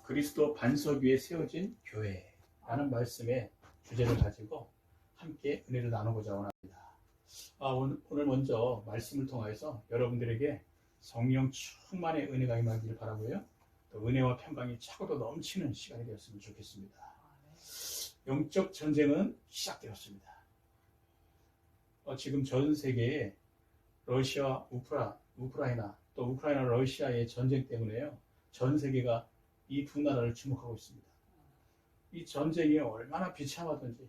그리스도 반석 위에 세워진 교회라는 말씀의 주제를 가지고 함께 은혜를 나누고자 원합니다. 오늘 먼저 말씀을 통해서 여러분들에게 성령 충만의 은혜가 임하기를 바라고요. 또 은혜와 평강이 차고도 넘치는 시간이 되었으면 좋겠습니다. 영적 전쟁은 시작되었습니다. 지금 전 세계에 러시아, 우크라이나, 또 우크라이나, 러시아의 전쟁 때문에요. 전 세계가 이 두 나라를 주목하고 있습니다. 이 전쟁이 얼마나 비참하든지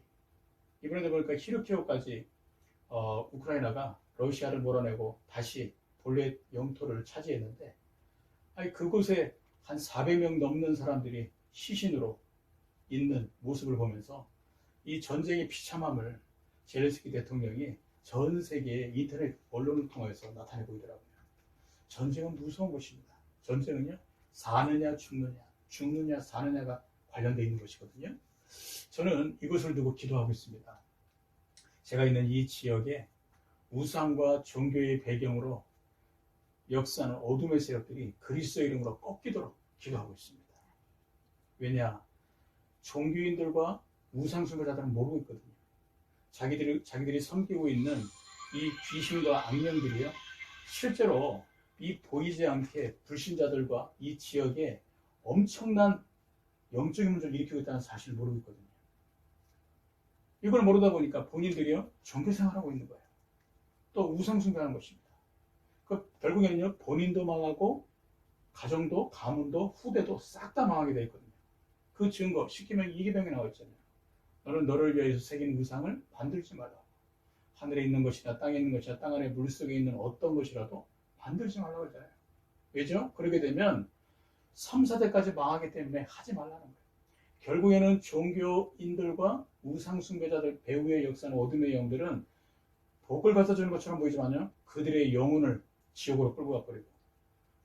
이번에도 보니까 키르키오까지 우크라이나가 러시아를 몰아내고 다시 본래 영토를 차지했는데 그곳에 한 400명 넘는 사람들이 시신으로 있는 모습을 보면서 이 전쟁의 비참함을 젤렌스키 대통령이 전 세계의 인터넷 언론을 통해서 나타내고 있더라고요. 전쟁은 무서운 것입니다. 전쟁은요, 사느냐 죽느냐 사느냐가 관련되어 있는 것이거든요. 저는 이것을 두고 기도하고 있습니다. 제가 있는 이 지역에 우상과 종교의 배경으로 역사하는 어둠의 세력들이 그리스도의 이름으로 꺾이도록 기도하고 있습니다. 왜냐? 종교인들과 우상 숭배자들은 모르고 있거든요. 자기들이 섬기고 있는 이 귀신과 악령들이요, 실제로 이 보이지 않게 불신자들과 이 지역에 엄청난 영적인 문제를 일으키고 있다는 사실을 모르고 있거든요. 이걸 모르다 보니까 본인들이요, 종교 생활하고 있는 거예요. 또 우상 숭배하는 것입니다. 결국에는요, 본인도 망하고 가정도, 가문도, 후대도 싹 다 망하게 되어 있거든요. 그 증거, 십계명 이계명에 나와 있잖아요. 너는 너를 위해서 새긴 우상을 만들지 마라. 하늘에 있는 것이나 땅에 있는 것이나 땅 안에 물속에 있는 어떤 것이라도 만들지 말라고 하잖아요. 왜죠? 그러게 되면 3, 4대까지 망하기 때문에 하지 말라는 거예요. 결국에는 종교인들과 우상 숭배자들, 배후의 역사는 어둠의 영들은 복을 갖다 주는 것처럼 보이지만요, 그들의 영혼을 지옥으로 끌고 가버리고,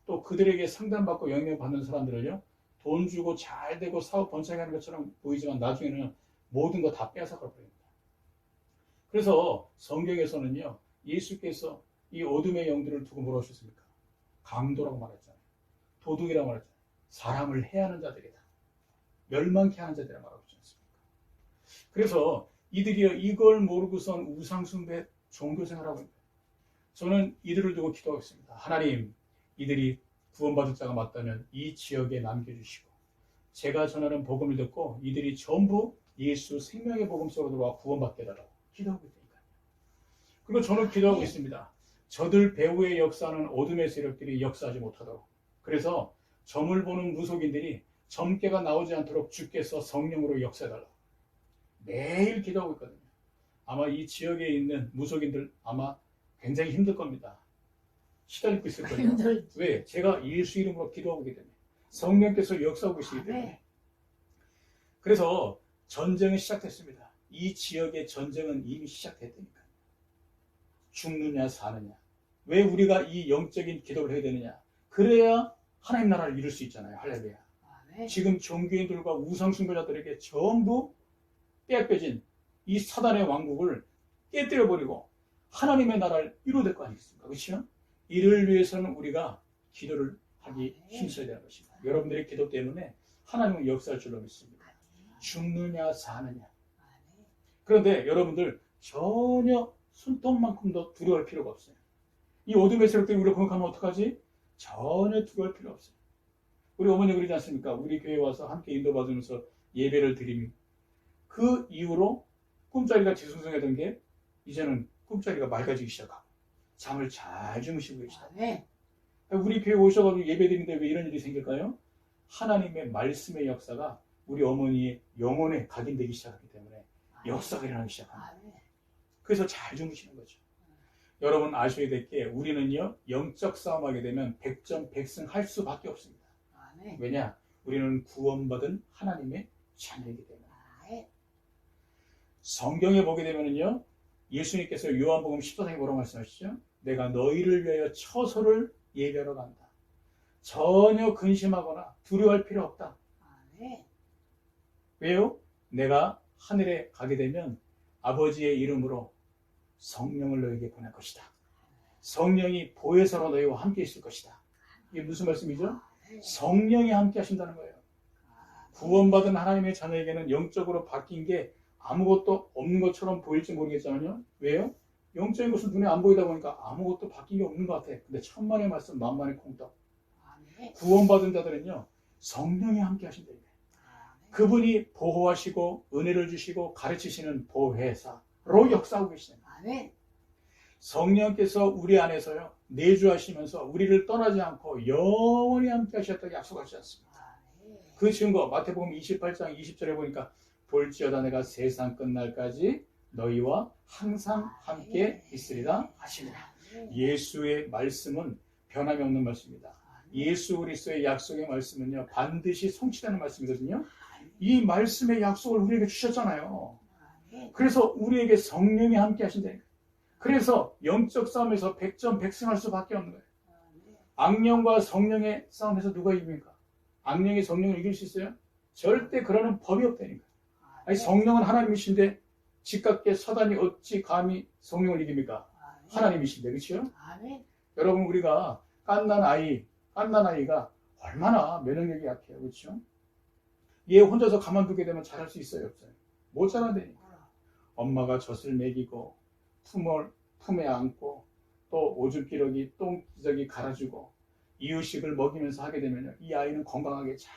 또 그들에게 상담받고 영향받는 사람들을요, 돈 주고 잘 되고 사업 번창하게 하는 것처럼 보이지만 나중에는 모든 거 다 빼앗아 가버립니다. 그래서 성경에서는요, 예수께서 이 어둠의 영들을 두고 뭐라고 하셨습니까? 강도라고 말했잖아요. 도둑이라고 말했잖아요. 사람을 해하는 자들이다. 멸망케 하는 자들이라고 말하고 있지 않습니까? 그래서 이들이요, 이걸 모르고선 우상숭배 종교생활하고 있는 거예요. 저는 이들을 두고 기도하고 있습니다. 하나님, 이들이 구원받을 자가 맞다면 이 지역에 남겨주시고, 제가 전하는 복음을 듣고 이들이 전부 예수 생명의 복음 속으로 들어와 구원받게 해달라고 기도하고 있으니까요. 그리고 저는 기도하고 있습니다. 저들 배후의 역사는 어둠의 세력들이 역사하지 못하도록, 그래서 점을 보는 무속인들이 점괘가 나오지 않도록 주께서 성령으로 역사해달라고 매일 기도하고 있거든요. 아마 이 지역에 있는 무속인들 아마 굉장히 힘들 겁니다. 시달리고 있을 거예요. 왜? 제가 예수 이름으로 기도하고 있기 때문에, 성령께서 역사하고 계시기 때문에. 그래서 전쟁은 시작됐습니다. 이 지역의 전쟁은 이미 시작됐다니까요. 죽느냐 사느냐. 왜 우리가 이 영적인 기도를 해야 되느냐? 그래야 하나님 나라를 이룰 수 있잖아요. 할렐루야. 지금 종교인들과 우상 숭배자들에게 전부 빼앗겨진 이 사단의 왕국을 깨뜨려버리고 하나님의 나라를 이루어야 될 거 아니겠습니까? 그렇죠? 이를 위해서는 우리가 기도를 하기 힘써야 되는 것입니다. 여러분들의 기도 때문에 하나님은 역사할 줄로 믿습니다. 죽느냐 사느냐. 그런데 여러분들 전혀 손톱만큼도 두려워할 필요가 없어요. 이 어둠의 세력들이 우리를 공격하면 어떡하지? 전혀 두려워할 필요 없어요. 우리 어머니 그러지 않습니까? 우리 교회에 와서 함께 인도받으면서 예배를 드리면 그 이후로 꿈자리가 뒤숭숭하던 게 이제는 꿈자리가 맑아지기 시작하고 잠을 잘 주무시고 계시다. 우리 교회에 오셔가지고 예배 드리는데 왜 이런 일이 생길까요? 하나님의 말씀의 역사가 우리 어머니의 영혼에 각인되기 시작하기 때문에 역사가 일어나기 시작합니다. 그래서 잘 주무시는 거죠. 여러분 아셔야 될 게, 우리는요, 영적 싸움하게 되면 100점 100승 할 수밖에 없습니다. 왜냐? 우리는 구원받은 하나님의 자녀이기 때문에. 성경에 보게 되면요, 예수님께서 요한복음 14장에 뭐라고 말씀하시죠? 내가 너희를 위하여 처소를 예비하러 간다. 전혀 근심하거나 두려워할 필요 없다. 왜요? 내가 하늘에 가게 되면 아버지의 이름으로 성령을 너에게 보낼 것이다. 성령이 보혜사로 너희와 함께 있을 것이다. 이게 무슨 말씀이죠? 성령이 함께 하신다는 거예요. 구원받은 하나님의 자녀에게는 영적으로 바뀐 게 아무것도 없는 것처럼 보일지 모르겠잖아요. 왜요? 영적인 것은 눈에 안 보이다 보니까 아무것도 바뀐 게 없는 것 같아. 근데 천만의 말씀 만만의 콩떡. 구원받은 자들은요, 성령이 함께 하신다. 그분이 보호하시고 은혜를 주시고 가르치시는 보혜사로 역사하고 계시잖아요. 성령께서 우리 안에서요, 내주하시면서 우리를 떠나지 않고 영원히 함께 하셨다고 약속하지 않습니다. 그 증거 마태복음 28장 20절에 보니까 볼지어다 내가 세상 끝날까지 너희와 항상 함께 있으리라 하시니라. 예수의 말씀은 변함이 없는 말씀입니다. 예수 그리스도의 약속의 말씀은요, 반드시 성취되는 말씀이거든요. 이 말씀의 약속을 우리에게 주셨잖아요. 그래서 우리에게 성령이 함께 하신다니까. 그래서 영적 싸움에서 100점 100승할 수밖에 없는 거예요. 악령과 성령의 싸움에서 누가 이깁니까? 악령이 성령을 이길 수 있어요? 절대 그러는 법이 없다니까. 아니, 성령은 하나님이신데 직각계 사단이 어찌 감히 성령을 이깁니까? 하나님이신데, 그렇죠? 여러분, 우리가 갓난 아이가 얼마나 면역력이 약해요, 그렇죠? 얘 혼자서 가만두게 되면 잘할 수 있어요, 없어요? 못 자란다니까. 엄마가 젖을 먹이고 품에 안고 또 오줌기러기 똥기저귀 갈아주고 이유식을 먹이면서 하게 되면 이 아이는 건강하게 잘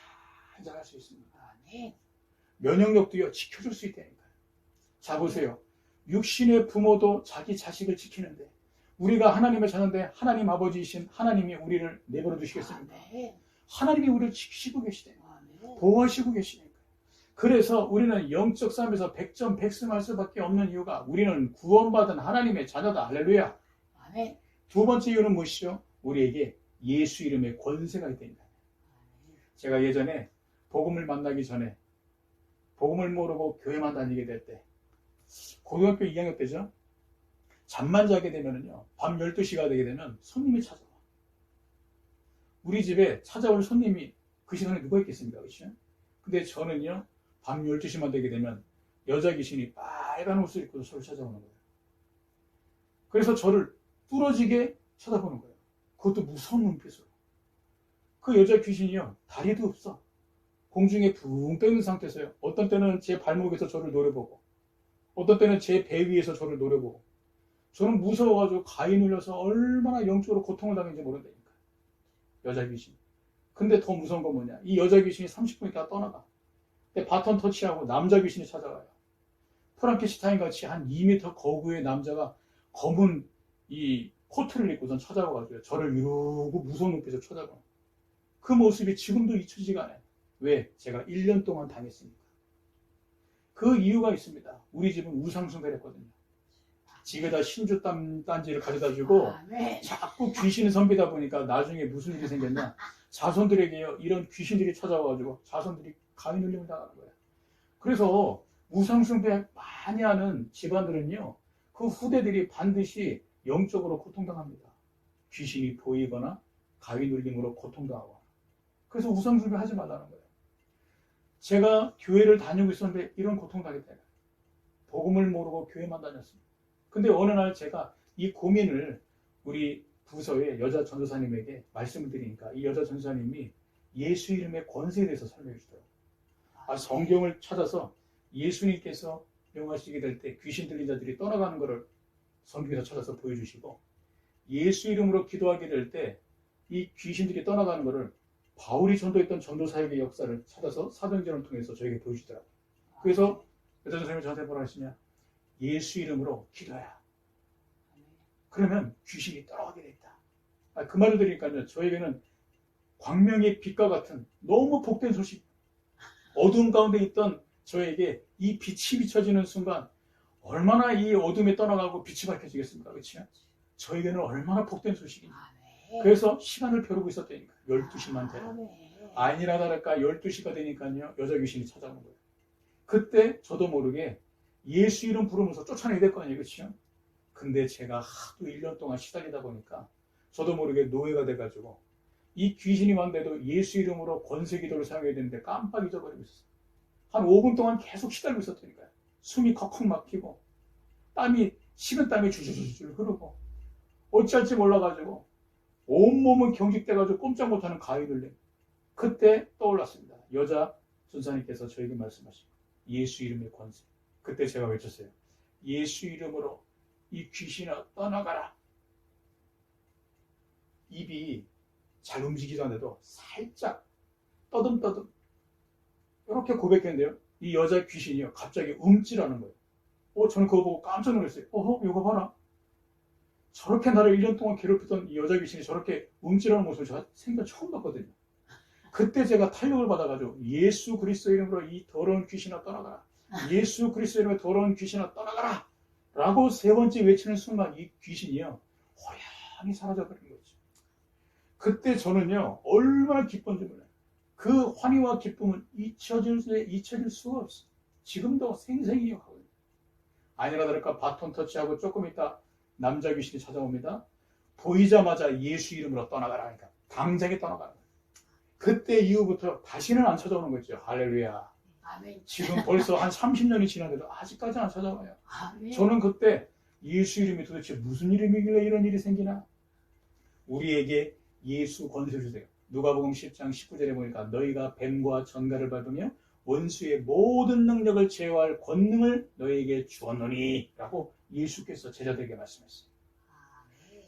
자랄 수 있습니다. 면역력도요, 지켜줄 수 있다니까요. 자, 보세요. 육신의 부모도 자기 자식을 지키는데 우리가 하나님의 자녀인데 하나님 아버지이신 하나님이 우리를 내버려 두시겠습니까? 하나님이 우리를 지키시고 계시대요. 보호하시고 계시니까. 그래서 우리는 영적 싸움에서 100점 100승할 수밖에 없는 이유가 우리는 구원받은 하나님의 자녀다. 할렐루야. 두 번째 이유는 무엇이죠? 우리에게 예수 이름의 권세가 있다니까. 제가 예전에 복음을 만나기 전에 복음을 모르고 교회만 다니게 될 때 고등학교 2학년 때죠. 잠만 자게 되면은요, 밤 12시가 되게 되면 손님이 찾아와. 우리 집에 찾아올 손님이 그 시간에 누가 있겠습니까? 그렇죠? 근데 저는요, 밤 12시만 되게 되면 여자 귀신이 빨간 옷을 입고 저를 찾아오는 거예요. 그래서 저를 뚫어지게 쳐다보는 거예요. 그것도 무서운 눈빛으로. 그 여자 귀신이요, 다리도 없어. 공중에 붕 떠 있는 상태에서요. 어떤 때는 제 발목에서 저를 노려보고, 어떤 때는 제 배 위에서 저를 노려보고, 저는 무서워가지고 가위 눌려서 얼마나 영적으로 고통을 당했는지 모른다니까. 여자 귀신. 근데 더 무서운 건 뭐냐? 이 여자 귀신이 30분 있다가 떠나가. 근데 바톤 터치하고 남자 귀신이 찾아와요. 프랑켄슈타인 같이 한 2m 거구의 남자가 검은 이 코트를 입고선 찾아와가지고 저를 이러고 무서운 눈빛으로 쳐다봐. 그 모습이 지금도 잊혀지지가 않아요. 왜? 제가 1년 동안 당했으니까. 그 이유가 있습니다. 우리 집은 우상숭배를 했거든요. 집에다 신주 딴지를 가져다 주고 자꾸 귀신을 섬기다 보니까 나중에 무슨 일이 생겼냐. 자손들에게요, 이런 귀신들이 찾아와가지고 자손들이 가위 눌림을 당하는 거예요. 그래서 우상숭배 많이 하는 집안들은요, 그 후대들이 반드시 영적으로 고통당합니다. 귀신이 보이거나 가위 눌림으로 고통당하고. 그래서 우상숭배 하지 말라는 거예요. 제가 교회를 다니고 있었는데 이런 고통당했다. 복음을 모르고 교회만 다녔습니다. 근데 어느 날 제가 이 고민을 우리 부서의 여자 전도사님에게 말씀을 드리니까 이 여자 전도사님이 예수 이름의 권세에 대해서 설명해 주더라고요. 성경을 찾아서 예수님께서 명하시게 될 때 귀신 들린 자들이 떠나가는 것을 성경에서 찾아서 보여주시고, 예수 이름으로 기도하게 될 때 이 귀신들이 떠나가는 것을 바울이 전도했던 전도사역의 역사를 찾아서 사도행전을 통해서 저에게 보여주더라고요. 그래서 여자 전도사님이 저한테 뭐라 하시냐? 예수 이름으로 기도해라. 그러면 귀신이 떠나가게 돼 있다. 그 말을 들으니까요, 저에게는 광명의 빛과 같은 너무 복된 소식. 어두움 가운데 있던 저에게 이 빛이 비춰지는 순간 얼마나 이 어둠에 떠나가고 빛이 밝혀지겠습니까? 그렇죠? 저에게는 얼마나 복된 소식이냐. 그래서 시간을 벼르고 있었다니까. 12시만 되라. 아니나 다를까 12시가 되니까요, 여자 귀신이 찾아오는 거예요. 그때 저도 모르게 예수 이름 부르면서 쫓아내야 될 거 아니에요. 그렇죠? 근데 제가 하도 1년 동안 시달리다 보니까 저도 모르게 노예가 돼가지고 이 귀신이 왔는데도 예수 이름으로 권세 기도를 사용해야 되는데 깜빡 잊어버리고 있었어요. 한 5분 동안 계속 시달리고 있었다니까요. 숨이 컥컥 막히고 땀이, 식은땀이 줄줄줄 흐르고 어찌할지 몰라가지고 온몸은 경직돼가지고 꼼짝 못하는 가위 눌림. 그때 떠올랐습니다. 여자 전사님께서 저에게 말씀하시고 예수 이름의 권세. 그때 제가 외쳤어요. 예수 이름으로 이 귀신아 떠나가라. 입이 잘 움직이지 않아도 살짝 떠듬떠듬 이렇게 고백했는데요. 이 여자 귀신이요 갑자기 움찔하는 거예요. 저는 그거 보고 깜짝 놀랐어요. 이거 봐라. 저렇게 나를 1년 동안 괴롭히던 이 여자 귀신이 저렇게 움찔하는 모습을 제가 생전 처음 봤거든요. 그때 제가 탄력을 받아가지고 예수 그리스도 이름으로 이 더러운 귀신아 떠나가라. 예수 그리스도 이름으로 더러운 귀신아 떠나가라. 라고 세 번째 외치는 순간 이 귀신이요 호연히 사라져버린 거죠. 그때 저는요 얼마나 기쁜지 몰라요. 그 환희와 기쁨은 잊혀질 수가 없어요. 지금도 생생히 기억하거든요. 아니나 다를까 바톤 터치하고 조금 있다 남자 귀신이 찾아옵니다. 보이자마자 예수 이름으로 떠나가라 하니까 당장에 떠나가는 거예요. 그때 이후부터 다시는 안 찾아오는 거죠. 할렐루야. 아멘. 지금 벌써 한 30년이 지났는데도 아직까지 안 찾아와요. 아멘. 저는 그때 예수 이름이 도대체 무슨 이름이길래 이런 일이 생기나? 우리에게 예수 권세를 주세요. 누가복음 10장 19절에 보니까 너희가 뱀과 전갈을 밟으며 원수의 모든 능력을 제어할 권능을 너희에게 주었노니 라고 예수께서 제자들에게 말씀했어요. 아멘.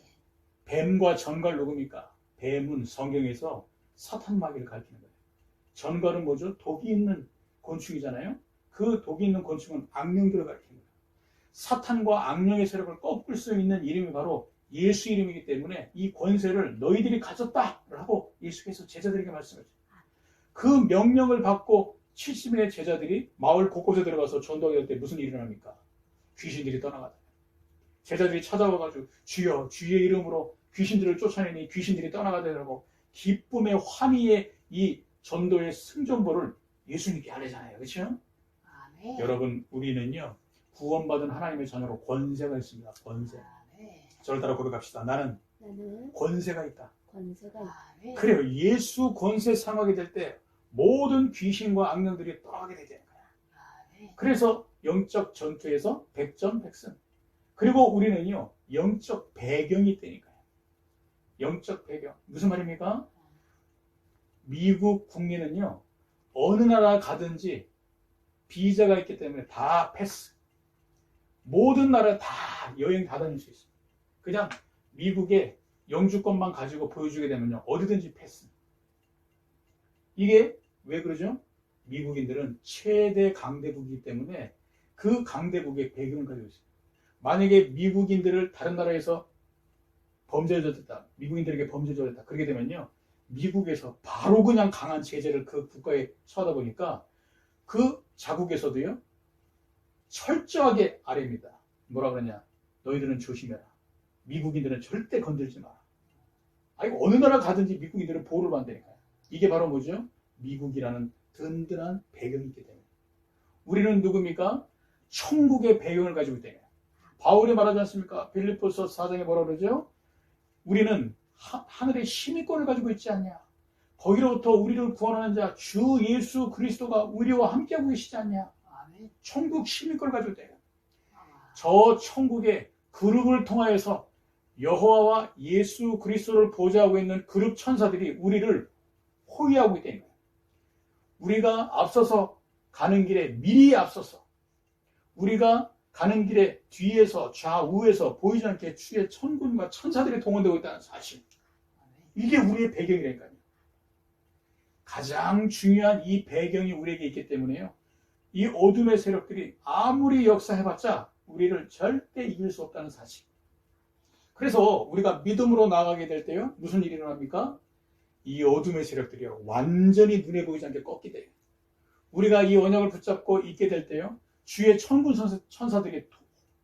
뱀과 전갈 누굽니까? 뱀은 성경에서 사탄 마귀를 가리키는 거예요. 전갈은 뭐죠? 독이 있는 곤충이잖아요. 그 독이 있는 곤충은 악령들을 가리키는 거예요. 사탄과 악령의 세력을 꺾을 수 있는 이름이 바로 예수 이름이기 때문에 이 권세를 너희들이 가졌다라고 예수께서 제자들에게 말씀했어요. 그 명령을 받고 70인의 제자들이 마을 곳곳에 들어가서 전도하게 될 때 무슨 일이 일어납니까? 귀신들이 떠나가잖아요. 제자들이 찾아와가지고 주여 주의 이름으로 귀신들을 쫓아내니 귀신들이 떠나가더라고 기쁨의 환희의 이 전도의 승전보를 예수님께 알리잖아요. 그렇죠? 아멘. 여러분 우리는요 구원받은 하나님의 자녀로 권세가 있습니다. 권세. 아멘. 저를 따라 고백합시다. 나는 권세가 있다. 권세가 있다. 아멘. 그래요. 예수 권세 상하게 될 때 모든 귀신과 악령들이 떠나게 되는 거야. 아멘. 그래서 영적 전투에서 백전백승. 그리고 우리는요 영적 배경이 있다니까요. 영적 배경. 무슨 말입니까? 미국 국민은요 어느 나라 가든지 비자가 있기 때문에 다 패스. 모든 나라 다 여행 다 다닐 수 있어요. 그냥 미국의 영주권만 가지고 보여주게 되면요 어디든지 패스. 이게 왜 그러죠? 미국인들은 최대 강대국이기 때문에 그 강대국의 배경을 가지고 있어요. 만약에 미국인들을 다른 나라에서 범죄를 저질렀다. 미국인들에게 범죄를 저질렀다. 그렇게 되면요 미국에서 바로 그냥 강한 제재를 그 국가에 처하다 보니까 그 자국에서도요 철저하게 아래입니다. 뭐라 그러냐? 너희들은 조심해라. 미국인들은 절대 건들지 마라. 아니 어느 나라 가든지 미국인들은 보호를 받는다니까요. 이게 바로 뭐죠? 미국이라는 든든한 배경이 있기 때문에. 우리는 누굽니까? 천국의 배경을 가지고 있다. 바울이 말하지 않습니까? 빌립보서 4장에 뭐라 그러죠? 우리는 하늘의 힘이권을 가지고 있지 않냐? 거기로부터 우리를 구원하는 자 주 예수 그리스도가 우리와 함께하고 계시지 않냐? 아멘. 천국 힘이권을 가지고 있다. 저 천국의 그룹을 통하여서 여호와와 예수 그리스도를 보좌하고 있는 그룹 천사들이 우리를 호위하고 있다는 거예요. 우리가 앞서서 가는 길에 미리 앞서서 우리가 가는 길에 뒤에서 좌우에서 보이지 않게 주의 천군과 천사들이 동원되고 있다는 사실. 이게 우리의 배경이라니까요. 가장 중요한 이 배경이 우리에게 있기 때문에요. 이 어둠의 세력들이 아무리 역사해봤자 우리를 절대 이길 수 없다는 사실. 그래서 우리가 믿음으로 나아가게 될 때요. 무슨 일이 일어납니까? 이 어둠의 세력들이요. 완전히 눈에 보이지 않게 꺾게 돼요. 우리가 이 언약을 붙잡고 있게 될 때요. 주의 천군 천사들이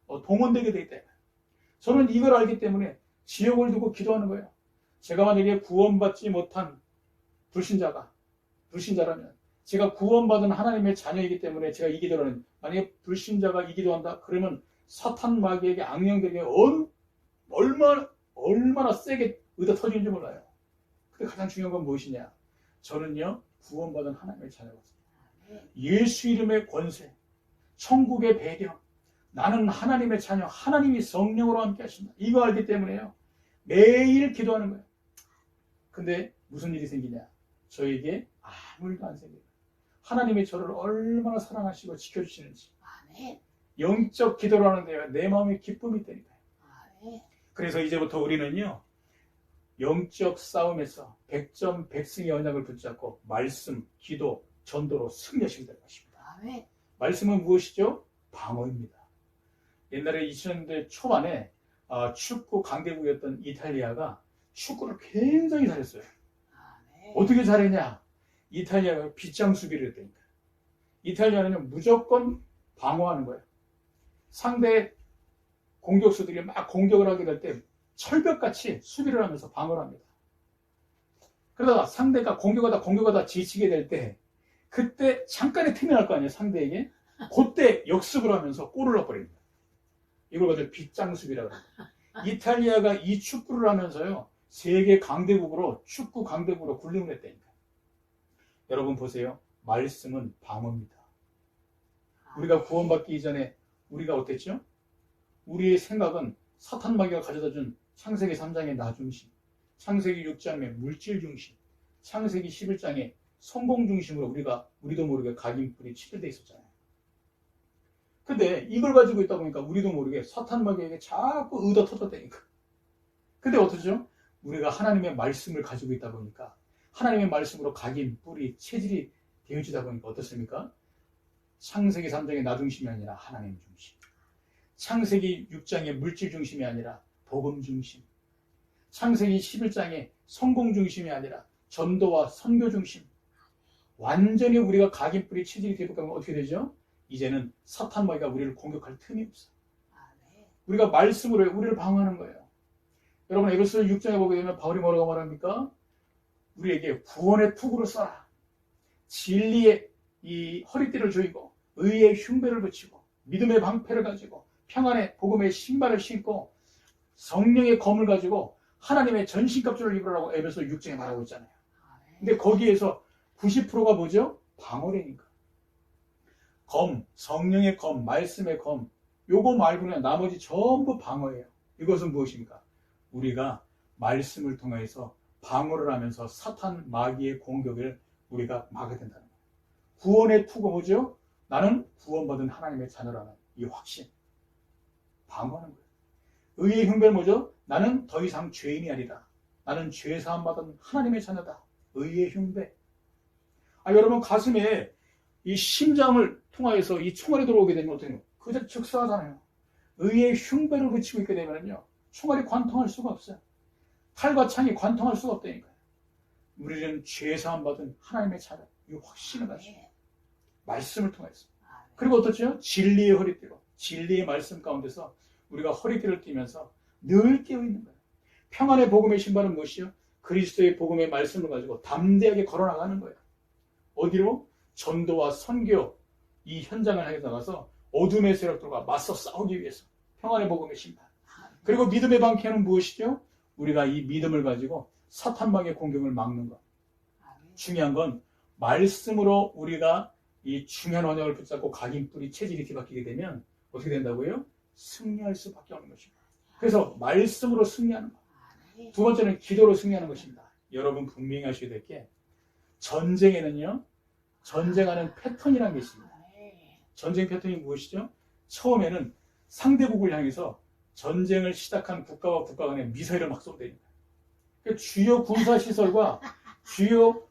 동원되게 되기 때문에. 저는 이걸 알기 때문에 지역을 두고 기도하는 거예요. 제가 만약에 구원받지 못한 불신자라면 제가 구원받은 하나님의 자녀이기 때문에 제가 이 기도를 하는, 만약에 불신자가 이 기도한다? 그러면 사탄 마귀에게 악령들에게 얼마나 세게 의다 터지는지 몰라요. 근데 가장 중요한 건 무엇이냐? 저는요 구원받은 하나님의 자녀거든요. 예수 이름의 권세, 천국의 배경, 나는 하나님의 자녀, 하나님이 성령으로 함께 하신다. 이거 알기 때문에요 매일 기도하는 거예요. 근데 무슨 일이 생기냐? 저에게 아무 일도 안 생겨요. 하나님이 저를 얼마나 사랑하시고 지켜주시는지. 아멘. 영적 기도를 하는데 내 마음에 기쁨이 있다니까요. 아멘. 그래서 이제부터 우리는요, 영적 싸움에서 100점 100승의 언약을 붙잡고 말씀, 기도, 전도로 승리하시게 될 것입니다. 아멘. 말씀은 무엇이죠? 방어입니다. 옛날에 2000년대 초반에 축구 강대국이었던 이탈리아가 축구를 굉장히 잘했어요. 아멘. 어떻게 잘했냐? 이탈리아가 빗장 수비를 했다니까. 이탈리아는 무조건 방어하는 거예요. 상대 공격수들이 막 공격을 하게 될 때 철벽같이 수비를 하면서 방어를 합니다. 그러다가 상대가 공격하다 지치게 될 때 그때 잠깐의 틈이 날 거 아니에요, 상대에게. 그때 역습을 하면서 골을 넣어버립니다. 이걸 가지고 빗장 수비라고 합니다. 이탈리아가 이 축구를 하면서요, 세계 강대국으로, 축구 강대국으로 군림을 했다니까. 여러분 보세요. 말씀은 방어입니다. 우리가 구원받기 이전에 우리가 어땠죠? 우리의 생각은 사탄 마귀가 가져다 준 창세기 3장의 나 중심, 창세기 6장의 물질 중심, 창세기 11장의 성공 중심으로 우리도 모르게 각인뿔이 치료되어 있었잖아요. 근데 이걸 가지고 있다 보니까 우리도 모르게 사탄 마귀에게 자꾸 의도 터졌다니까. 근데 어떠죠? 우리가 하나님의 말씀을 가지고 있다 보니까 하나님의 말씀으로 각인, 뿌리, 체질이 되어지다 보니까 어떻습니까? 창세기 3장의 나 중심이 아니라 하나님 중심, 창세기 6장의 물질 중심이 아니라 복음 중심, 창세기 11장의 성공 중심이 아니라 전도와 선교 중심, 완전히 우리가 각인, 뿌리, 체질이 되면 어떻게 되죠? 이제는 사탄 마귀가 우리를 공격할 틈이 없어. 아멘. 우리가 말씀으로 우리를 방어하는 거예요. 여러분 에베소 6장에 보게 되면 바울이 뭐라고 말합니까? 우리에게 구원의 투구를 써라. 진리의 이 허리띠를 조이고 의의 흉배를 붙이고 믿음의 방패를 가지고 평안의 복음의 신발을 신고 성령의 검을 가지고 하나님의 전신갑주를 입으라고 에베소 6장에 말하고 있잖아요. 아멘. 근데 거기에서 90%가 뭐죠? 방어라니까. 검, 성령의 검, 말씀의 검, 요거 말고는 나머지 전부 방어예요. 이것은 무엇입니까? 우리가 말씀을 통해서 방어를 하면서 사탄 마귀의 공격을 우리가 막아야 된다는 거예요. 구원의 투구 뭐죠? 나는 구원받은 하나님의 자녀라는 이 확신. 방어하는 거예요. 의의 흉배는 뭐죠? 나는 더 이상 죄인이 아니다. 나는 죄 사함 받은 하나님의 자녀다. 의의 흉배. 여러분 가슴에 이 심장을 통하여서 이 총알이 들어오게 되면 어떻게 돼요? 그저 즉사하잖아요. 의의 흉배를 붙이고 있게 되면요, 총알이 관통할 수가 없어요. 칼과 창이 관통할 수가 없다니까요. 우리는 죄 사함 받은 하나님의 자녀, 이 확신을 가지고 말씀을 통해서. 그리고 어떻죠? 진리의 허리띠로, 진리의 말씀 가운데서 우리가 허리띠를 띠면서 늘 깨어 있는 거예요. 평안의 복음의 신발은 무엇이요? 그리스도의 복음의 말씀을 가지고 담대하게 걸어나가는 거예요. 어디로? 전도와 선교, 이 현장을 향해 나가서 어둠의 세력들과 맞서 싸우기 위해서 평안의 복음의 신발. 그리고 믿음의 방패는 무엇이죠? 우리가 이 믿음을 가지고 사탄 마귀의 공격을 막는 것. 중요한 건 말씀으로 우리가 이 중요한 언약을 붙잡고 각인, 뿌리, 체질이 뒤바뀌게 되면 어떻게 된다고요? 승리할 수밖에 없는 것입니다. 그래서 말씀으로 승리하는 것. 두 번째는 기도로 승리하는 것입니다. 여러분 분명히 하셔야 될 게, 전쟁에는요, 전쟁하는 패턴이라는 게 있습니다. 전쟁 패턴이 무엇이죠? 처음에는 상대국을 향해서 전쟁을 시작한 국가와 국가 간에 미사일을 막 쏜다니까. 그러니까 주요 군사시설과 주요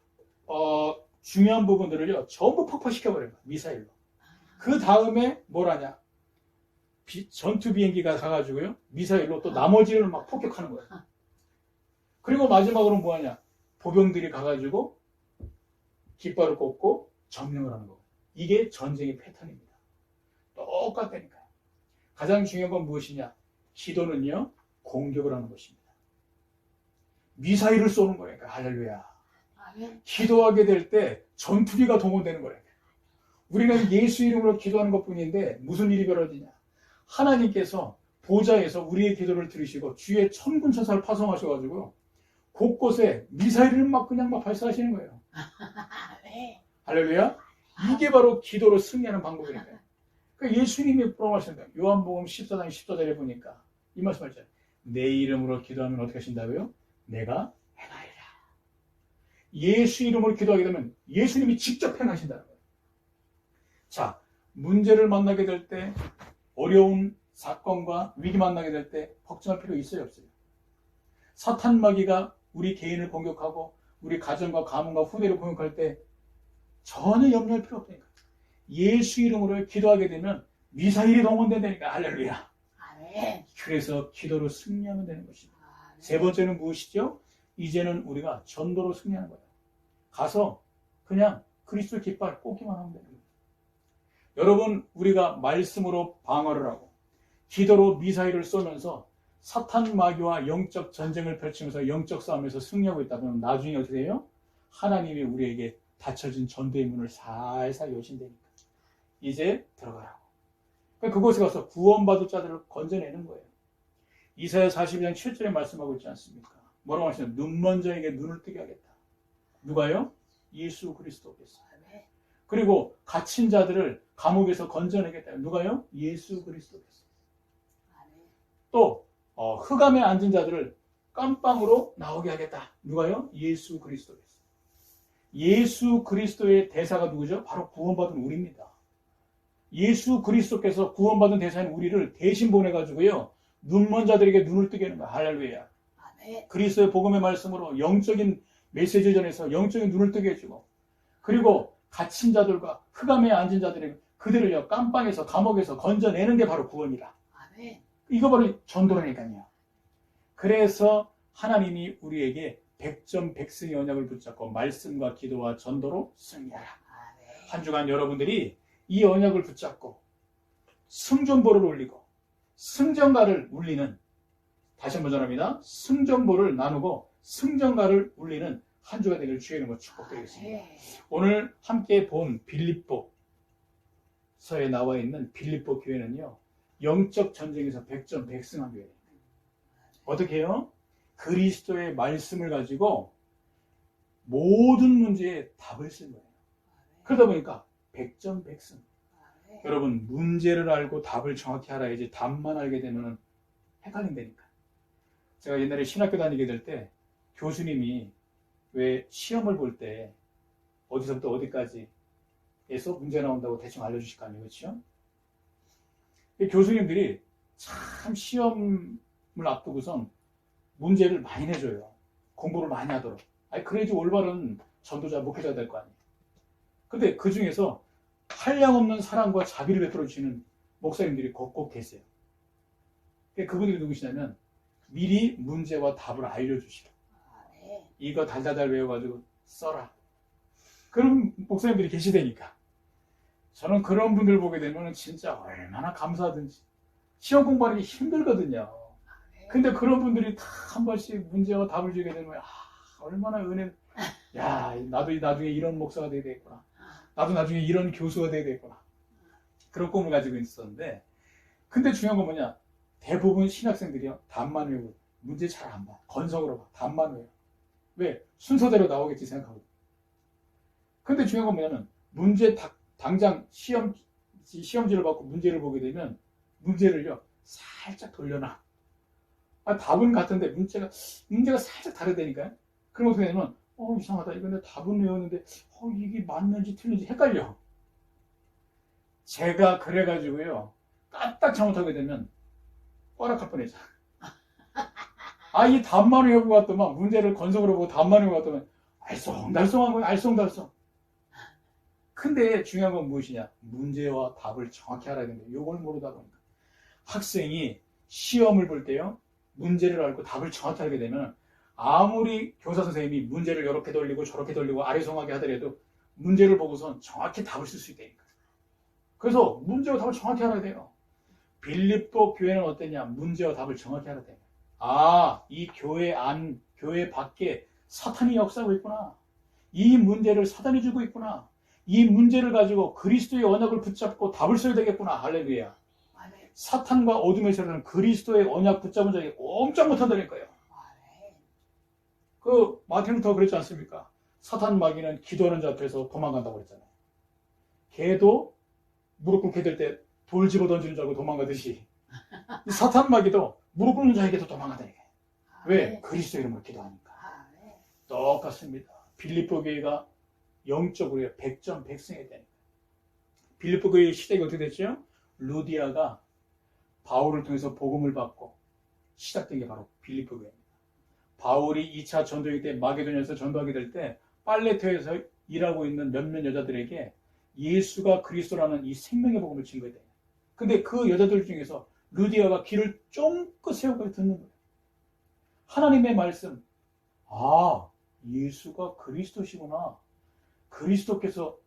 중요한 부분들을요, 전부 폭파시켜버려요. 미사일로. 그 다음에 뭘 하냐? 전투 비행기가 가가지고요, 미사일로 또 나머지를 막 폭격하는 거예요. 그리고 마지막으로 뭐 하냐? 보병들이 가가지고 깃발을 꽂고 점령을 하는 거예요. 이게 전쟁의 패턴입니다. 똑같다니까요. 가장 중요한 건 무엇이냐? 기도는요, 공격을 하는 것입니다. 미사일을 쏘는 거니까. 할렐루야. 기도하게 될 때 전투기가 동원되는 거예요. 우리는 예수 이름으로 기도하는 것뿐인데 무슨 일이 벌어지냐? 하나님께서 보좌에서 우리의 기도를 들으시고 주의 천군 천사를 파송하셔가지고 곳곳에 미사일을 막 그냥 막 발사하시는 거예요. 할렐루야. 이게 바로 기도로 승리하는 방법이니까요. 그러니까 예수님이 프로하시는 거예요. 요한복음 14장 14절에 보니까 이 말씀하셨잖아요. 내 이름으로 기도하면 어떻게 하신다고요? 내가 행하리라. 예수 이름으로 기도하게 되면 예수님이 직접 행하신다는 거예요. 자, 문제를 만나게 될 때, 어려운 사건과 위기 만나게 될 때 걱정할 필요 있어요, 없어요? 사탄 마귀가 우리 개인을 공격하고 우리 가정과 가문과 후대를 공격할 때 전혀 염려할 필요 없다니까. 예수 이름으로 기도하게 되면 미사일이 동원된다니까. 할렐루야. 아멘. 그래서 기도로 승리하면 되는 것입니다. 아멘. 세 번째는 무엇이죠? 이제는 우리가 전도로 승리하는 거예요. 가서 그냥 그리스도 깃발 꽂기만 하면 되는 거예요. 여러분, 우리가 말씀으로 방어를 하고 기도로 미사일을 쏘면서 사탄 마귀와 영적 전쟁을 펼치면서 영적 싸움에서 승리하고 있다 보면 나중에 어떻게 돼요? 하나님이 우리에게 닫혀진 전도의 문을 살살 여신다니까. 이제 들어가라고. 그곳에 가서 구원받을 자들을 건져내는 거예요. 이사야 42장 7절에 말씀하고 있지 않습니까? 뭐라고 하시냐? 눈먼 자에게 눈을 뜨게 하겠다. 누가요? 예수 그리스도께서. 그리고 갇힌 자들을 감옥에서 건져내겠다. 누가요? 예수 그리스도께서. 또 흑암에 앉은 자들을 깜빵으로 나오게 하겠다. 누가요? 예수 그리스도께서. 예수 그리스도의 대사가 누구죠? 바로 구원받은 우리입니다. 예수 그리스도께서 구원받은 대사인 우리를 대신 보내가지고요, 눈먼 자들에게 눈을 뜨게 하는 거야. 할렐루야. 그리스도의 복음의 말씀으로 영적인 메시지를 전해서 영적인 눈을 뜨게 해주고, 그리고 갇힌 자들과 흑암에 앉은 자들에게 그들을요, 깜빵에서 감옥에서 건져내는 게 바로 구원이라. 이거 바로 전도라니까요. 그래서 하나님이 우리에게 백전백승의 언약을 붙잡고 말씀과 기도와 전도로 승리하라. 한 주간 여러분들이 이 언약을 붙잡고 승전보를 올리고 승전가를 울리는, 다시 한번 전합니다. 승전보를 나누고 승전가를 울리는 한 주가 되기를 주의 이름으로 축복드리겠습니다. 오늘 함께 본 빌립보서에 나와 있는 빌립보 교회는요, 영적 전쟁에서 백전백승한 교회입니다. 어떻게 해요? 그리스도의 말씀을 가지고 모든 문제에 답을 쓴 거예요. 그러다 보니까 백전백승. 여러분, 문제를 알고 답을 정확히 알아야지 답만 알게 되면 헷갈린다니까. 제가 옛날에 신학교 다니게 될 때 교수님이 왜 시험을 볼 때 어디서부터 어디까지 에서 문제 나온다고 대충 알려주실 거 아니에요, 그렇죠? 교수님들이 참 시험을 앞두고선 문제를 많이 내줘요. 공부를 많이 하도록. 그래야지 올바른 전도자, 목회자가 될 거 아니에요. 근데 그 중에서 한량없는 사랑과 자비를 베풀어 주시는 목사님들이 꼭꼭 계세요. 그분들이 누구시냐면 미리 문제와 답을 알려주시라. 이거 달달달 외워가지고 써라. 그런 목사님들이 계시다니까. 저는 그런 분들 보게 되면 진짜 얼마나 감사하든지. 시험 공부하는 게 힘들거든요. 근데 그런 분들이 다 한 번씩 문제와 답을 주게 되면 얼마나 은혜. 야, 나도 나중에 이런 목사가 돼야 되겠구나. 나도 나중에 이런 교수가 돼야 되겠구나. 그런 꿈을 가지고 있었는데, 근데 중요한 건 뭐냐? 대부분 신학생들이요, 답만 외우고 문제 잘 안 봐. 건성으로 봐. 답만 외워. 왜? 순서대로 나오겠지 생각하고. 근데 중요한 건 뭐냐면, 문제 당장 시험지를 받고 문제를 보게 되면 문제를요, 살짝 돌려놔. 답은 같은데 문제가 살짝 다르다니까요. 그럼 어떻게 되냐면, 이상하다. 이거 내가 답은 외웠는데, 이게 맞는지 틀린지 헷갈려. 제가 그래가지고요, 까딱 잘못하게 되면, 꽈락할 뻔했죠. 이 답만 외우고 갔더만, 문제를 건성으로 보고 답만 외우고 갔더만, 알쏭달쏭한 거예요, 알쏭달쏭. 근데 중요한 건 무엇이냐? 문제와 답을 정확히 알아야 된다. 이걸 모르다 보니까. 학생이 시험을 볼 때요, 문제를 알고 답을 정확히 알게 되면, 아무리 교사 선생님이 문제를 이렇게 돌리고 저렇게 돌리고 아리송하게 하더라도 문제를 보고선 정확히 답을 쓸 수 있다니까. 그래서 문제와 답을 정확히 알아야 돼요. 빌립보 교회는 어땠냐? 문제와 답을 정확히 알아야 돼요. 이 교회 밖에 사탄이 역사하고 있구나. 이 문제를 사탄이 주고 있구나. 이 문제를 가지고 그리스도의 언약을 붙잡고 답을 써야 되겠구나. 할렐루야. 사탄과 어둠의 세력은 그리스도의 언약 붙잡은 자에게 꼼짝 못한다니까요. 마틴 루터가 그랬지 않습니까? 사탄 마귀는 기도하는 자 앞에서 도망간다고 그랬잖아요. 개도 무릎 꿇게 될 때 돌 집어 던지는 줄 알고 도망가듯이 사탄 마귀도 무릎 꿇는 자에게도 도망간다니까요. 왜? 그리스도 이름으로 기도하니까. 똑같습니다. 빌립보 교회가 영적으로 백전백승해야 되니까. 빌립보 교회 시작이 어떻게 됐죠? 루디아가 바울을 통해서 복음을 받고 시작된 게 바로 빌립보 교회입니다. 바울이 2차 전도행 때 마게도냐에서 전도하게 될 때 빨레토에서 일하고 있는 몇몇 여자들에게 예수가 그리스도라는 이 생명의 복음을 증거해야 돼요. 근데 그 여자들 중에서 루디아가 귀를 쫑긋 세우고 듣는 거예요. 하나님의 말씀, 아, 예수가 그리스도시구나. 그리스도께서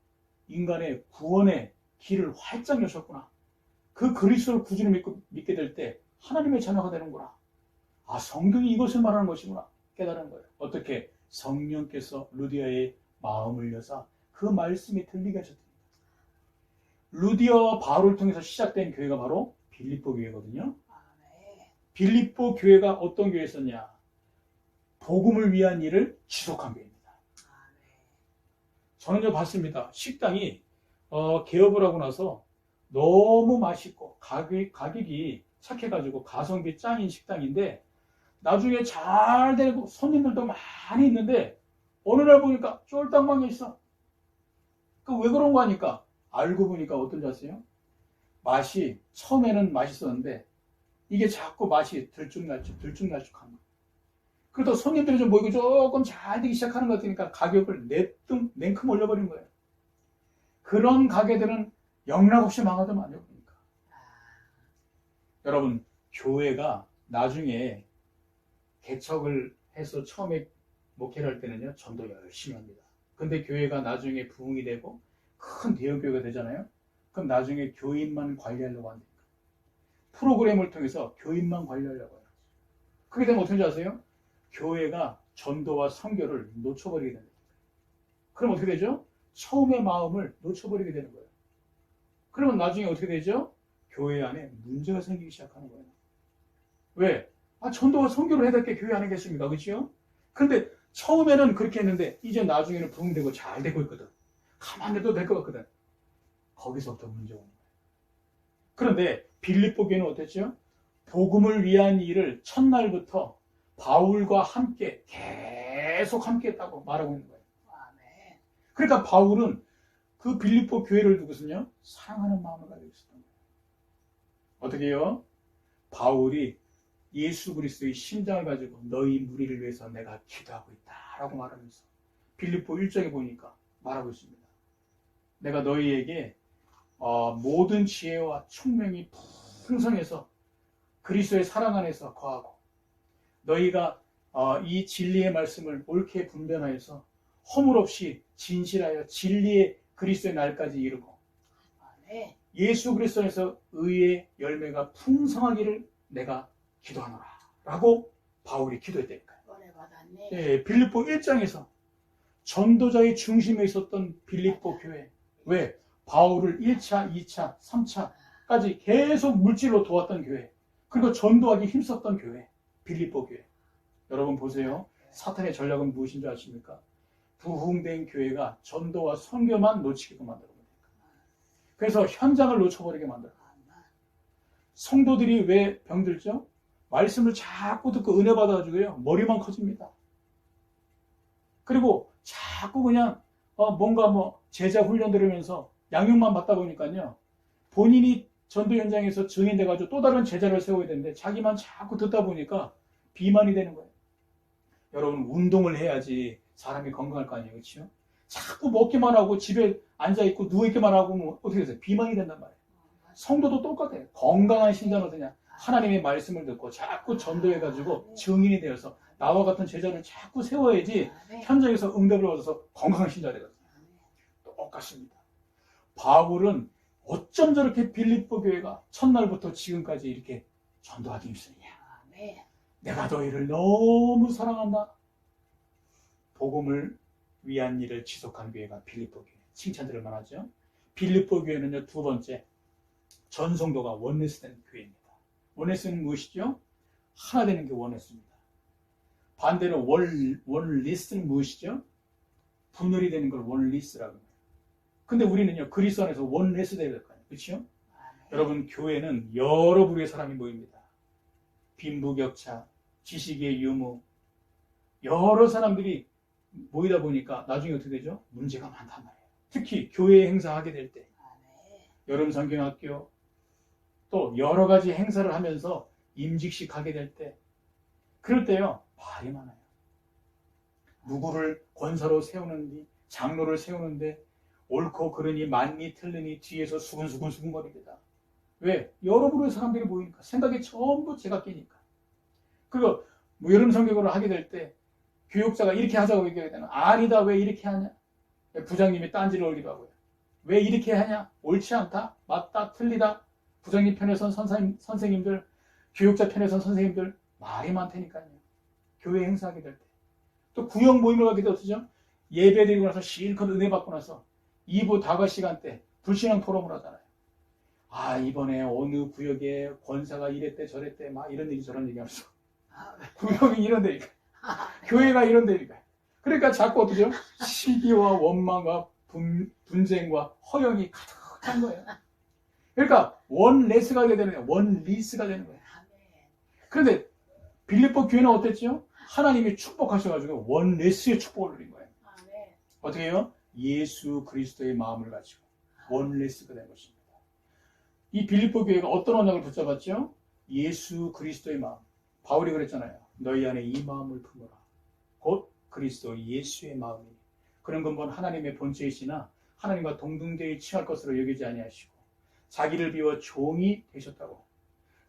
인간의 구원의 길을 활짝 여셨구나. 그 그리스도를 구주로 믿게 될 때 하나님의 자녀가 되는구나. 아, 성경이 이것을 말하는 것이구나. 깨달은 거예요. 어떻게? 성령께서 루디아의 마음을 여사 그 말씀이 들리게 하셨답니다. 루디아와 바울을 통해서 시작된 교회가 바로 빌립보 교회거든요. 아멘. 빌립보 교회가 어떤 교회였었냐? 복음을 위한 일을 지속한 교회입니다. 아멘. 저는 봤습니다. 식당이 개업을 하고 나서 너무 맛있고 가격이 착해가지고 가성비 짱인 식당인데 나중에 잘 되고 손님들도 많이 있는데 어느 날 보니까 쫄딱 망해 있어. 왜 그런 거 하니까 알고 보니까 어떤지 아세요? 맛이 처음에는 맛있었는데 이게 자꾸 맛이 들쭉날쭉한 거. 그러다 손님들이 좀 모이고 조금 잘 되기 시작하는 것 같으니까 가격을 냉큼 올려버린 거예요. 그런 가게들은 영락없이 망하더만요. 그러니까. 여러분, 교회가 나중에 개척을 해서 처음에 목회를 할 때는요, 전도 열심히 합니다. 근데 교회가 나중에 부흥이 되고 큰 대형교회가 되잖아요. 그럼 나중에 교인만 관리하려고 합니다. 프로그램을 통해서 교인만 관리하려고 해요. 그렇게 되면 어떻게 아세요? 교회가 전도와 선교를 놓쳐버리게 됩니다. 그럼 어떻게 되죠? 처음의 마음을 놓쳐버리게 되는 거예요. 그러면 나중에 어떻게 되죠? 교회 안에 문제가 생기기 시작하는 거예요. 왜? 전도와 선교를 해야 될 게 교회 안에 계십니까? 그렇죠? 근데 처음에는 그렇게 했는데 이제 나중에는 부흥되고 잘 되고 있거든. 가만히 둬도 될 것 같거든. 거기서부터 문제가 오는 거예요. 그런데 빌립보 교회는 어땠죠? 복음을 위한 일을 첫날부터 바울과 함께 계속 함께 했다고 말하고 있는 거예요. 아멘. 그러니까 바울은 그 빌립보 교회를 두고서는요, 사랑하는 마음을 가지고 있었던 거예요. 어떻게 해요? 바울이 예수 그리스도의 심장을 가지고 너희 무리를 위해서 내가 기도하고 있다라고 말하면서 빌립보 1장에 보니까 말하고 있습니다. 내가 너희에게 모든 지혜와 총명이 풍성해서 그리스도의 사랑 안에서 거하고 너희가 이 진리의 말씀을 옳게 분별하여서 허물 없이 진실하여 진리의 그리스도의 날까지 이르고 아멘. 예수 그리스도에서 의의 열매가 풍성하기를 내가 기도하노라 라고 바울이 기도했다니까요. 은혜 받았네. 예, 빌립보 1장에서 전도자의 중심에 있었던 빌립보 교회. 왜? 바울을 1차, 2차, 3차까지 계속 물질로 도왔던 교회. 그리고 전도하기 힘썼던 교회. 빌립보 교회. 여러분 보세요. 사탄의 전략은 무엇인 줄 아십니까? 부흥된 교회가 전도와 선교만 놓치게끔 만들어버립니다. 그래서 현장을 놓쳐버리게 만들어요. 성도들이 왜 병들죠? 말씀을 자꾸 듣고 은혜 받아가지고요, 머리만 커집니다. 그리고 자꾸 그냥 뭔가 제자 훈련 들으면서 양육만 받다 보니까요, 본인이 전도 현장에서 증인돼가지고 또 다른 제자를 세워야 되는데 자기만 자꾸 듣다 보니까 비만이 되는 거예요. 여러분, 운동을 해야지 사람이 건강할 거 아니에요, 그렇죠? 자꾸 먹기만 하고 집에 앉아있고 누워있기만 하고 어떻게 되세요? 비만이 된단 말이에요. 성도도 똑같아요. 건강한 신자는 그냥 하나님의 말씀을 듣고 자꾸 전도해가지고 증인이 되어서 나와 같은 제자를 자꾸 세워야지 현장에서 응답을 얻어서 건강한 신자가 되거든요. 똑같습니다. 바울은 어쩜 저렇게 빌립보 교회가 첫날부터 지금까지 이렇게 전도하기 힘쓰느냐. 내가 너희를 너무 사랑한다. 복음을 위한 일을 지속한 교회가 빌립보 교회. 칭찬드릴 만하죠. 빌립보 교회는요, 두 번째, 전성도가 원리스된 교회입니다. 원리스는 무엇이죠? 하나 되는 게 원리스입니다. 반대로 원리스는 무엇이죠? 분열이 되는 걸 원리스라고 해요. 근데 우리는요, 그리스도 안에서 원리스 되어야 될 거 아니에요. 그렇죠? 여러분, 교회는 여러 부류의 사람이 모입니다. 빈부격차, 지식의 유무, 여러 사람들이 모이다 보니까 나중에 어떻게 되죠? 문제가 많단 말이에요. 특히 교회 행사하게 될 때. 여름 성경학교 또 여러 가지 행사를 하면서 임직식 하게 될 때, 그럴 때요 말이 많아요. 누구를 권사로 세우는지 장로를 세우는데 옳고 그르니 맞니 틀리니 뒤에서 수근수근 거립니다. 왜? 여러 부류의 사람들이 모이니까 생각이 전부 제각기니까. 그리고 뭐 여름 성경을 하게 될 때 교육자가 이렇게 하자고 얘기하게 되면 아니다 왜 이렇게 하냐? 부장님이 딴지를 올리고 하고요. 왜 이렇게 하냐? 옳지 않다? 맞다? 틀리다? 부장님 편에 선 선생님들, 교육자 편에 선 선생님들 말이 많다니까요. 교회 행사하게 될 때. 또 구역 모임을 가게 되면 어쩌죠? 예배 드리고 나서 실컷 은혜 받고 나서 2부 다과 시간 때 불신앙 토론을 하잖아요. 아 이번에 어느 구역에 권사가 이랬대 저랬대 막 이런 얘기 저런 얘기 하면서 구역이 이런 데니까 교회가 이런 데니까 그러니까 자꾸 어떠죠? 시기와 원망과 분쟁과 허영이 가득한 거예요. 그러니까 원레스가 되는 거예요. 원리스가 되는 거예요. 그런데 빌립보 교회는 어땠죠? 하나님이 축복하셔가지고 원레스의 축복을 누린 거예요. 어떻게 해요? 예수 그리스도의 마음을 가지고 원레스가 된 것입니다. 이 빌립보 교회가 어떤 언약을 붙잡았죠? 예수 그리스도의 마음. 바울이 그랬잖아요. 너희 안에 이 마음을 품어라. 곧 그리스도 예수의 마음이니. 그런 근본 하나님의 본체이시나 하나님과 동등되이 취할 것으로 여기지 아니하시고 자기를 비워 종이 되셨다고.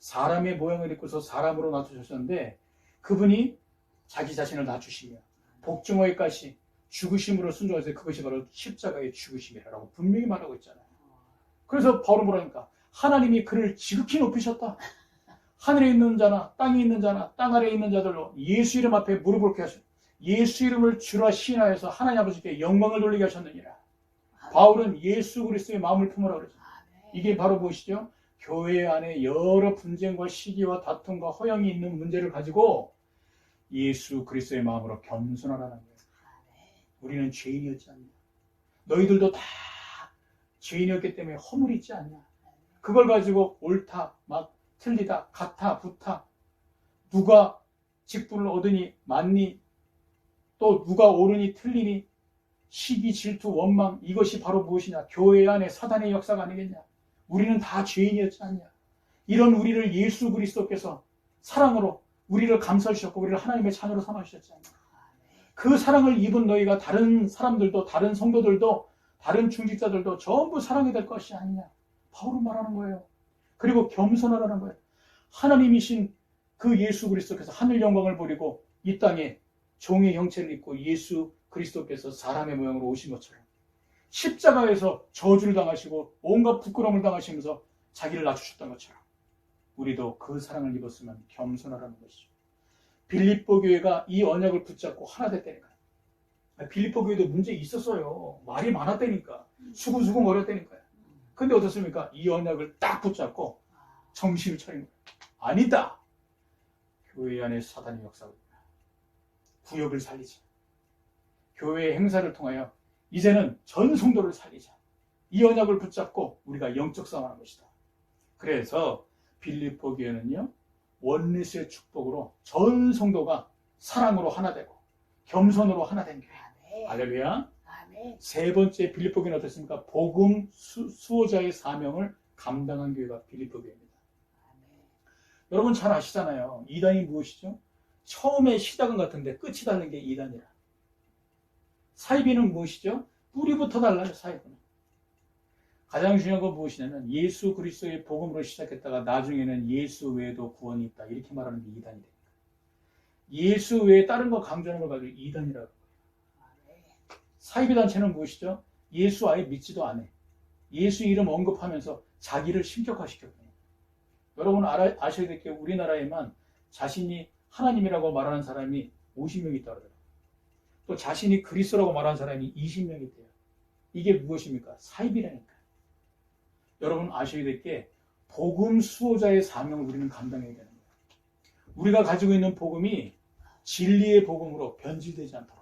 사람의 모양을 입고서 사람으로 낮추셨는데 그분이 자기 자신을 낮추시며 복중어의 가시 죽으심으로 순종하세요. 그것이 바로 십자가의 죽으심이라고 분명히 말하고 있잖아요. 그래서 바울은 뭐라니까? 하나님이 그를 지극히 높이셨다. 하늘에 있는 자나 땅에 있는 자나 땅 아래에 있는 자들로 예수 이름 앞에 무릎을 꿇게 하셨다. 예수 이름을 주라 시인하여서 하나님 아버지께 영광을 돌리게 하셨느니라. 바울은 예수 그리스도의 마음을 품으라 그러죠. 이게 바로 무엇이죠? 교회 안에 여러 분쟁과 시기와 다툼과 허영이 있는 문제를 가지고 예수 그리스도의 마음으로 겸손하라는 거예요. 우리는 죄인이었지 않냐? 너희들도 다 죄인이었기 때문에 허물이 있지 않냐? 그걸 가지고 옳다, 막 틀리다, 같아, 붙아, 누가 직분을 얻으니 맞니, 또 누가 옳으니 틀리니, 시기, 질투, 원망, 이것이 바로 무엇이냐? 교회 안에 사단의 역사가 아니겠냐? 우리는 다 죄인이었지 않냐? 이런 우리를 예수 그리스도께서 사랑으로 우리를 감싸주셨고 우리를 하나님의 자녀로 삼아주셨지 않냐? 그 사랑을 입은 너희가 다른 사람들도, 다른 성도들도, 다른 중직자들도 전부 사랑이 될 것이 아니냐? 바울은 말하는 거예요. 그리고 겸손하라는 거예요. 하나님이신 그 예수 그리스도께서 하늘 영광을 버리고 이 땅에 종의 형체를 입고 예수 그리스도께서 사람의 모양으로 오신 것처럼 십자가에서 저주를 당하시고 온갖 부끄러움을 당하시면서 자기를 낮추셨던 것처럼 우리도 그 사랑을 입었으면 겸손하라는 것이죠. 빌립보 교회가 이 언약을 붙잡고 하나 됐다니까요. 빌립보 교회도 문제 있었어요. 말이 많았다니까. 수근수근 거렸다니까요. 근데 어떻습니까? 이 언약을 딱 붙잡고 정신을 차린 거예요. 아니다. 교회 안에 사단의 역사가 있다. 구역을 살리자. 교회의 행사를 통하여 이제는 전 성도를 살리자. 이 언약을 붙잡고 우리가 영적 싸움하는 것이다. 그래서 빌립보 교회는요. 원리스의 축복으로 전 성도가 사랑으로 하나 되고 겸손으로 하나 된 교회. 할렐루야. 세 번째 빌립보 교회는 어떻습니까? 복음 수호자의 사명을 감당한 교회가 빌립보 교회입니다. 여러분 잘 아시잖아요. 이단이 무엇이죠? 처음에 시작은 같은데 끝이 다른 게 이단이라. 사이비는 무엇이죠? 뿌리부터 달라요. 사이비는. 가장 중요한 건 무엇이냐면 예수 그리스도의 복음으로 시작했다가 나중에는 예수 외에도 구원이 있다. 이렇게 말하는 게 이단이 됩니다. 예수 외에 다른 거 강조하는 걸 가지고 이단이라고 해요. 사이비 단체는 무엇이죠? 예수 아예 믿지도 않아. 예수 이름 언급하면서 자기를 신격화시켰거든요. 여러분 아셔야 될 게 우리나라에만 자신이 하나님이라고 말하는 사람이 50명 있다고 그래요. 또 자신이 그리스도라고 말하는 사람이 20명 있대요. 이게 무엇입니까? 사이비라니까요. 여러분 아셔야 될 게 복음 수호자의 사명을 우리는 감당해야 되는 거예요. 우리가 가지고 있는 복음이 진리의 복음으로 변질되지 않도록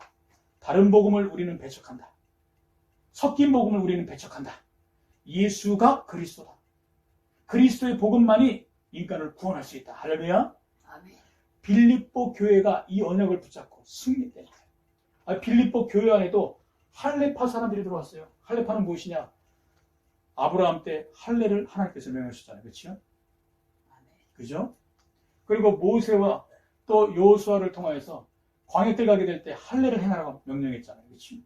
다른 복음을 우리는 배척한다. 섞인 복음을 우리는 배척한다. 예수가 그리스도다. 그리스도의 복음만이 인간을 구원할 수 있다. 할렐루야. 빌립보 교회가 이 언약을 붙잡고 승리했다. 빌립보 교회 안에도 할레파 사람들이 들어왔어요. 할레파는 무엇이냐? 아브라함 때 할례를 하나님께서 명하셨잖아요. 그렇죠? 아멘. 그죠? 그리고 모세와 또 여호수아를 통하여서 광야길 가게 될 때 할례를 행하라고 명령했잖아요. 그렇죠?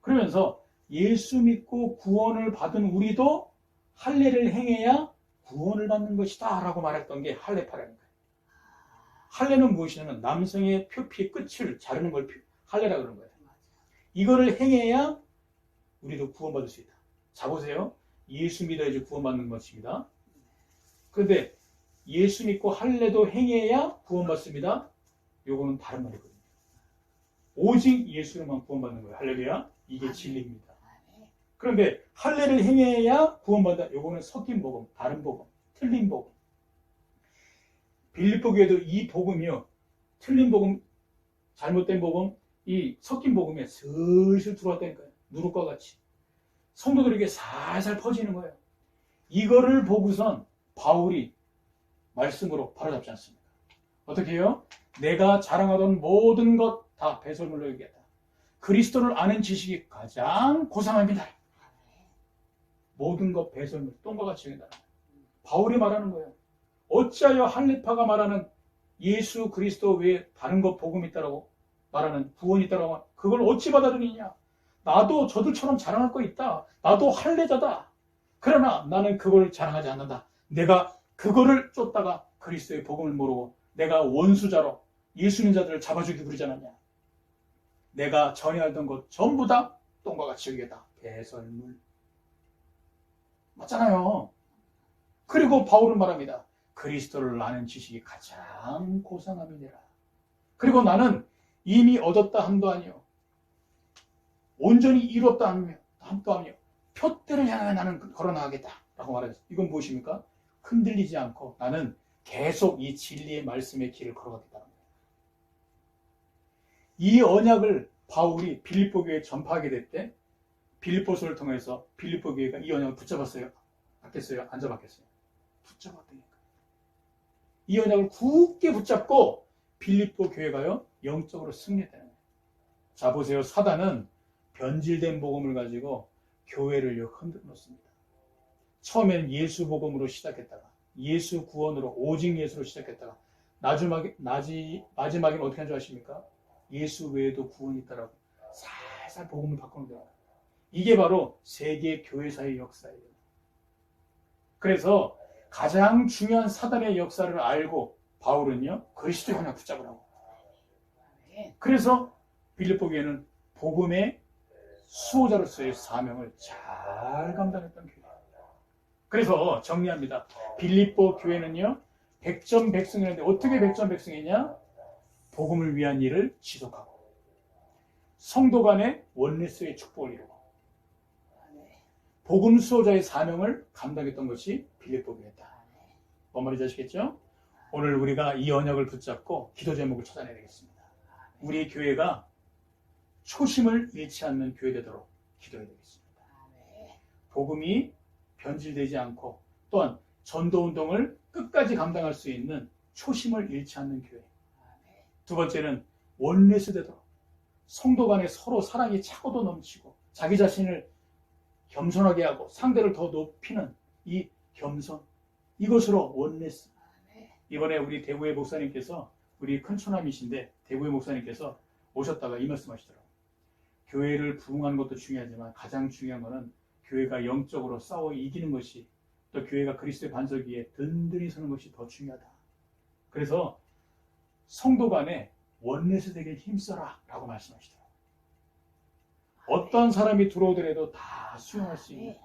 그러면서 예수 믿고 구원을 받은 우리도 할례를 행해야 구원을 받는 것이다 라고 말했던 게 할례파라는 거예요. 할례는 무엇이냐면 남성의 표피의 끝을 자르는 걸 할례라고 그러는 거예요. 맞아. 이거를 행해야 우리도 구원받을 수 있다. 자 보세요. 예수 믿어야지 구원받는 것입니다. 그런데 예수 믿고 할례도 행해야 구원받습니다. 요거는 다른 말이거든요. 오직 예수로만 구원받는 거예요. 할렐루야. 이게 진리입니다. 아멘. 그런데 할례를 행해야 구원받아. 요거는 섞인 복음, 다른 복음, 틀린 복음. 빌립보 교회도 이 복음이요. 틀린 복음, 잘못된 복음, 이 섞인 복음에 슬슬 들어왔다는 거예요. 누룩과 같이. 성도들에게 살살 퍼지는 거예요. 이거를 보고선 바울이 말씀으로 바로잡지 않습니다. 어떻게 해요? 내가 자랑하던 모든 것 다 배설물로 여기겠다. 그리스도를 아는 지식이 가장 고상합니다. 아멘. 모든 것 배설물, 똥과 같이 여긴다. 바울이 말하는 거예요. 어찌하여 할례파가 말하는 예수 그리스도 외에 다른 것 복음이 있다라고 말하는 구원이 있다라고 그걸 어찌 받아들이냐? 나도 저들처럼 자랑할 거 있다. 나도 할례자다. 그러나 나는 그걸 자랑하지 않는다. 내가 그거를 쫓다가 그리스도의 복음을 모르고 내가 원수자로 예수 믿자들을 잡아주기 부르지 않았냐? 내가 전에 알던 것 전부 다 똥과 같이 여기겠다. 배설물. 맞잖아요. 그리고 바울은 말합니다. 그리스도를 아는 지식이 가장 고상함이니라. 그리고 나는 이미 얻었다 함도 아니요. 온전히 이뤘다 함도 아니요. 표대를 향해 나는 걸어나가겠다. 라고 말했어요. 이건 무엇입니까? 흔들리지 않고 나는 계속 이 진리의 말씀의 길을 걸어가겠다는 거예요. 이 언약을 바울이 빌립보 교회에 전파하게 될 때 빌립보서를 통해서 빌립보 교회가 이 언약을 붙잡았어요. 받겠어요? 안 잡았겠어요? 붙잡았다니까. 이 언약을 굳게 붙잡고 빌립보 교회가요 영적으로 승리했다는 거예요. 자 보세요. 사단은 변질된 복음을 가지고 교회를 흔들어 놓습니다. 처음엔 예수 복음으로 시작했다가 예수 구원으로 오직 예수로 시작했다가 마지막에는 어떻게 한 줄 아십니까? 예수 외에도 구원이 있다라고 살살 복음을 바꾸는 거예요. 이게 바로 세계 교회사의 역사예요. 그래서 가장 중요한 사단의 역사를 알고 바울은요 그리스도의 언약 붙잡으라고. 아멘. 그래서 빌립보 교회는 복음의 수호자로서의 사명을 잘 감당했던 교회예요. 그래서 정리합니다. 빌립보 교회는요 100점 백승이었는데 어떻게 100점 백승이냐? 복음을 위한 일을 지속하고 성도 간의 원리스의 축복을 이루고 아멘. 복음 수호자의 사명을 감당했던 것이 빌립보 교회다. 뭔 말인지 아시겠죠? 오늘 우리가 이 언약을 붙잡고 기도 제목을 찾아내야 되겠습니다. 우리 교회가 초심을 잃지 않는 교회 되도록 기도해야 되겠습니다. 아멘. 복음이 변질되지 않고 또한 전도운동을 끝까지 감당할 수 있는 초심을 잃지 않는 교회. 아멘. 두 번째는 원리스 되도록 성도 간에 서로 사랑이 차고도 넘치고 자기 자신을 겸손하게 하고 상대를 더 높이는 이 겸손, 이것으로 원리스. 아멘. 이번에 우리 대구의 목사님께서 우리 큰 처남이신데 대구의 목사님께서 오셨다가 이 말씀하시더라고요. 교회를 부흥하는 것도 중요하지만 가장 중요한 것은 교회가 영적으로 싸워 이기는 것이 또 교회가 그리스도의 반석 위에 든든히 서는 것이 더 중요하다. 그래서 성도 간에 원리스 되게 힘써라 라고 말씀하시더라고요. 어떤 사람이 들어오더라도 다 수용할 수 있는,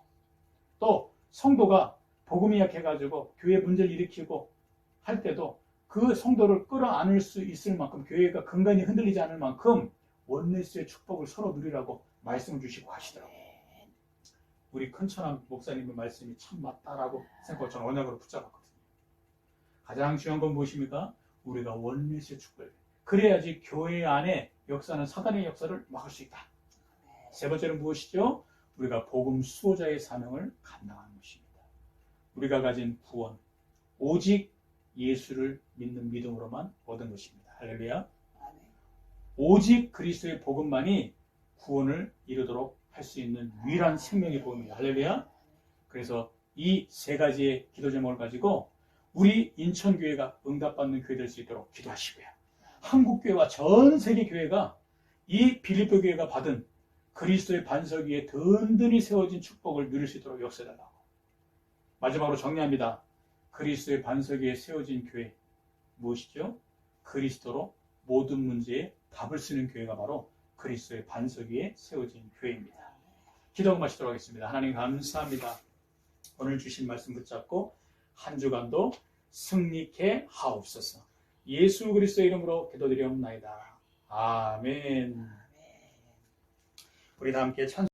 또 성도가 복음이 약해가지고 교회 문제를 일으키고 할 때도 그 성도를 끌어안을 수 있을 만큼 교회가 근간이 흔들리지 않을 만큼 원리스의 축복을 서로 누리라고 말씀을 주시고 하시더라고요. 우리 큰처남 목사님의 말씀이 참 맞다라고 생각하고 저는 언약으로 붙잡았거든요. 가장 중요한 건 무엇입니까? 우리가 원리스의 축복을, 그래야지 교회 안에 역사는 사단의 역사를 막을 수 있다. 세 번째는 무엇이죠? 우리가 복음 수호자의 사명을 감당하는 것입니다. 우리가 가진 구원, 오직 예수를 믿는 믿음으로만 얻은 것입니다. 할렐루야. 아멘. 오직 그리스도의 복음만이 구원을 이루도록 할 수 있는 유일한 생명의 복음입니다. 할렐루야. 그래서 이 세 가지의 기도 제목을 가지고 우리 인천교회가 응답받는 교회 될 수 있도록 기도하시고요. 한국교회와 전 세계 교회가 이 빌립보 교회가 받은 그리스도의 반석 위에 든든히 세워진 축복을 누릴 수 있도록 역사해달라고. 마지막으로 정리합니다. 그리스도의 반석 위에 세워진 교회 무엇이죠? 그리스도로 모든 문제에 답을 쓰는 교회가 바로 그리스도의 반석 위에 세워진 교회입니다. 기도 마치도록 하겠습니다. 하나님 감사합니다. 오늘 주신 말씀 붙잡고 한 주간도 승리케 하옵소서. 예수 그리스도의 이름으로 기도드리옵나이다. 아멘. 아멘. 우리 다 함께 찬송